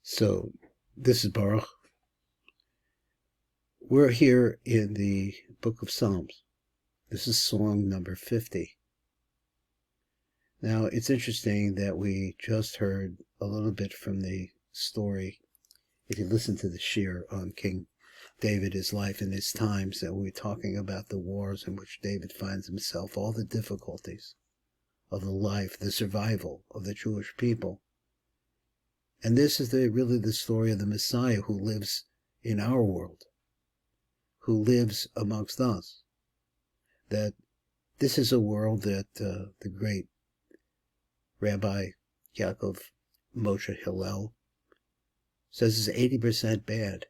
So, this is Baruch. We're here in the book of Psalms. This is song number 50. Now, it's interesting that we just heard a little bit from the story, if you listen to the shir on King David, his life and his times, that we're talking about the wars in which David finds himself, all the difficulties of the life, the survival of the Jewish people. And this is really the story of the Messiah who lives in our world, who lives amongst us. That this is a world that the great Rabbi Yaakov Moshe Hillel says is 80% bad.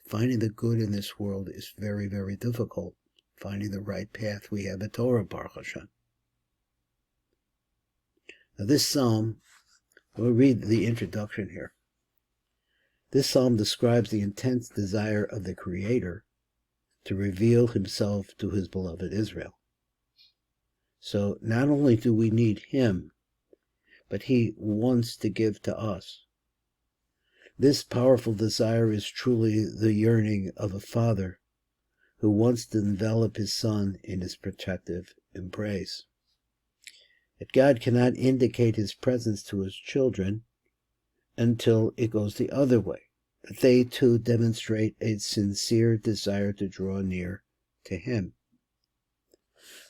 Finding the good in this world is very, very difficult. Finding the right path, we have a Torah, Baruch Hashem. Now this psalm, we'll read the introduction here. This psalm describes the intense desire of the Creator to reveal himself to his beloved Israel. So not only do we need him, but he wants to give to us. This powerful desire is truly the yearning of a father who wants to envelop his son in his protective embrace. Yet God cannot indicate his presence to his children until it goes the other way, that they too demonstrate a sincere desire to draw near to him.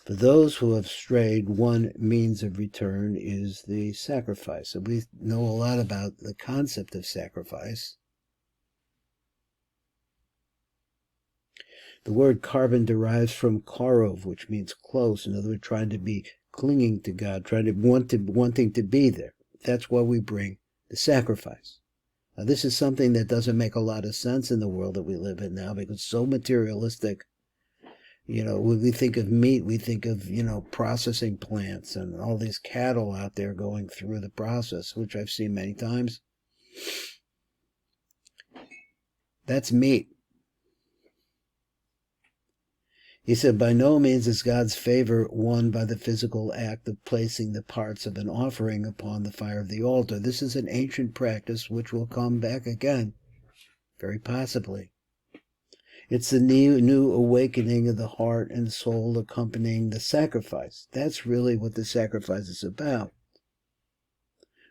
For those who have strayed, one means of return is the sacrifice. And we know a lot about the concept of sacrifice. The word carbon derives from karov, which means close. In other words, trying to be clinging to God, wanting to be there. That's why we bring the sacrifice. Now, this is something that doesn't make a lot of sense in the world that we live in now, because it's so materialistic. When we think of meat, we think of, processing plants and all these cattle out there going through the process, which I've seen many times. That's meat. He said, by no means is God's favor won by the physical act of placing the parts of an offering upon the fire of the altar. This is an ancient practice which will come back again, very possibly. It's the new awakening of the heart and soul accompanying the sacrifice. That's really what the sacrifice is about,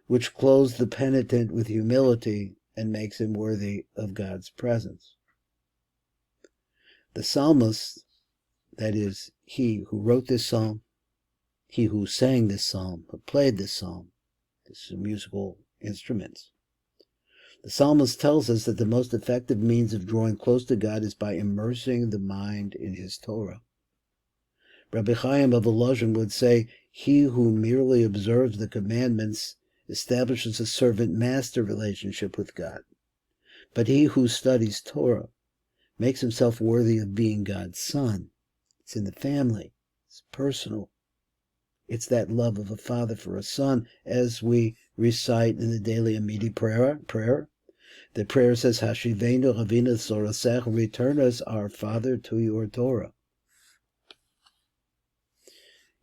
which clothes the penitent with humility and makes him worthy of God's presence. The psalmist, that is, he who wrote this psalm, he who sang this psalm, who played this psalm, this is musical instruments. The psalmist tells us that the most effective means of drawing close to God is by immersing the mind in his Torah. Rabbi Chaim of Volozhin would say, he who merely observes the commandments establishes a servant-master relationship with God. But he who studies Torah makes himself worthy of being God's son. It's in the family. It's personal. It's that love of a father for a son, as we recite in the daily Amidi prayer. The prayer says, Hashivenu Ravina Sorasech, return us, our Father, to your Torah.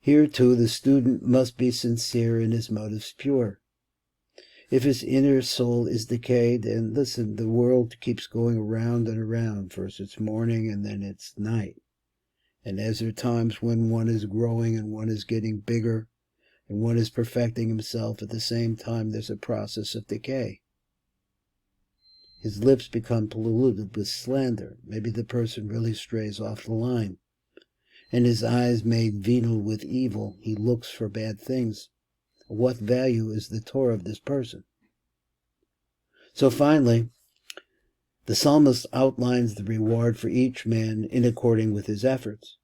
Here, too, the student must be sincere and his motives pure. If his inner soul is decayed, and listen, the world keeps going around and around. First it's morning, and then it's night. And as there are times when one is growing and one is getting bigger, and one is perfecting himself, at the same time there's a process of decay. His lips become polluted with slander. Maybe the person really strays off the line. And his eyes made venal with evil. He looks for bad things. What value is the Torah of this person? So finally, the psalmist outlines the reward for each man in according with his efforts.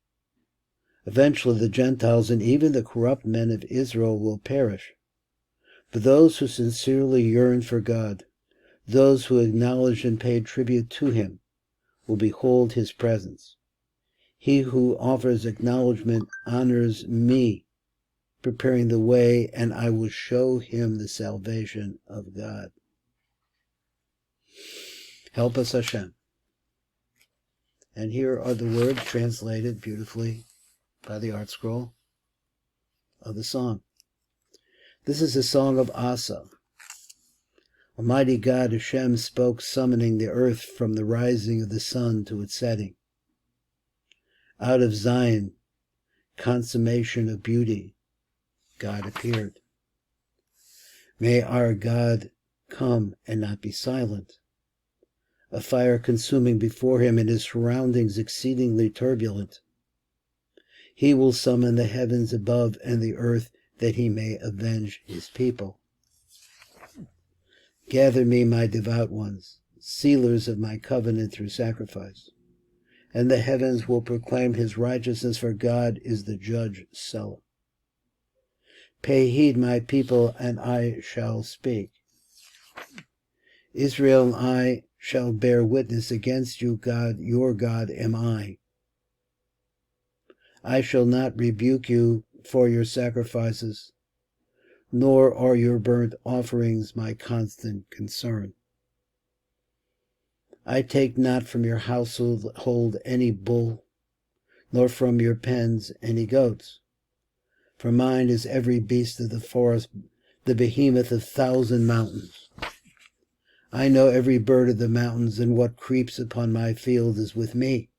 Eventually the Gentiles and even the corrupt men of Israel will perish. But those who sincerely yearn for God, those who acknowledge and pay tribute to him, will behold his presence. He who offers acknowledgement honors me, preparing the way, and I will show him the salvation of God. Help us, Hashem. And here are the words translated beautifully by the art scroll of the song. This is a song of Asa. Almighty God, Hashem spoke, summoning the earth from the rising of the sun to its setting. Out of Zion, consummation of beauty, God appeared. May our God come and not be silent. A fire consuming before him and his surroundings exceedingly turbulent. He will summon the heavens above and the earth that he may avenge his people. Gather me, my devout ones, sealers of my covenant through sacrifice, and the heavens will proclaim his righteousness, for God is the judge seller. Pay heed, my people, and I shall speak. Israel, I shall bear witness against you, God, your God am I. I shall not rebuke you for your sacrifices, nor are your burnt offerings my constant concern. I take not from your household any bull, nor from your pens any goats. For mine is every beast of the forest, the behemoth of 1,000 mountains. I know every bird of the mountains, and what creeps upon my field is with me.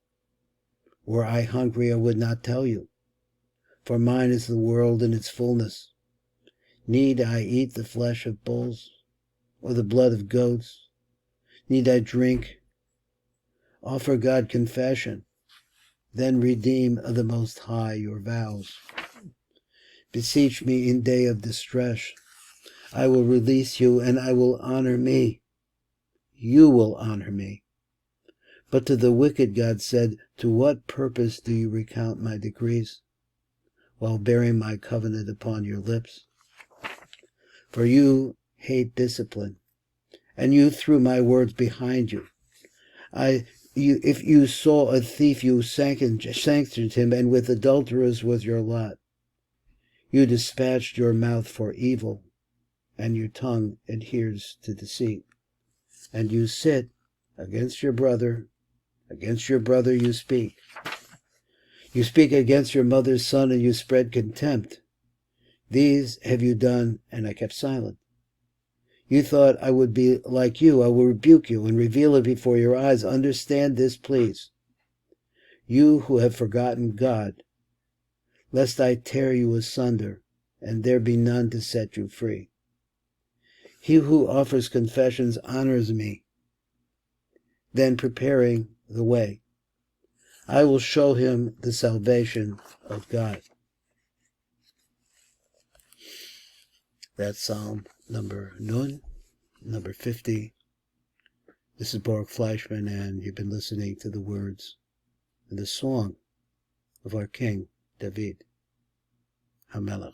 Were I hungry, I would not tell you, for mine is the world and its fullness. Need I eat the flesh of bulls, or the blood of goats? Need I drink? Offer God confession, then redeem of the Most High your vows. Beseech me in day of distress. I will release you, and I will honor me. You will honor me. But to the wicked God said, to what purpose do you recount my decrees, while bearing my covenant upon your lips? For you hate discipline, and you threw my words behind you. If you saw a thief, you sanctioned him, and with adulterers was your lot. You dispatched your mouth for evil, and your tongue adheres to deceit. And you sit against your brother you speak. You speak against your mother's son, and you spread contempt. These have you done, and I kept silent. You thought I would be like you. I will rebuke you and reveal it before your eyes. Understand this, please. You who have forgotten God, lest I tear you asunder, and there be none to set you free. He who offers confessions honors me, then preparing the way. I will show him the salvation of God. That's Psalm number Nun, number 50. This is Baruch Fleischman, and you've been listening to the words and the song of our King David HaMelech.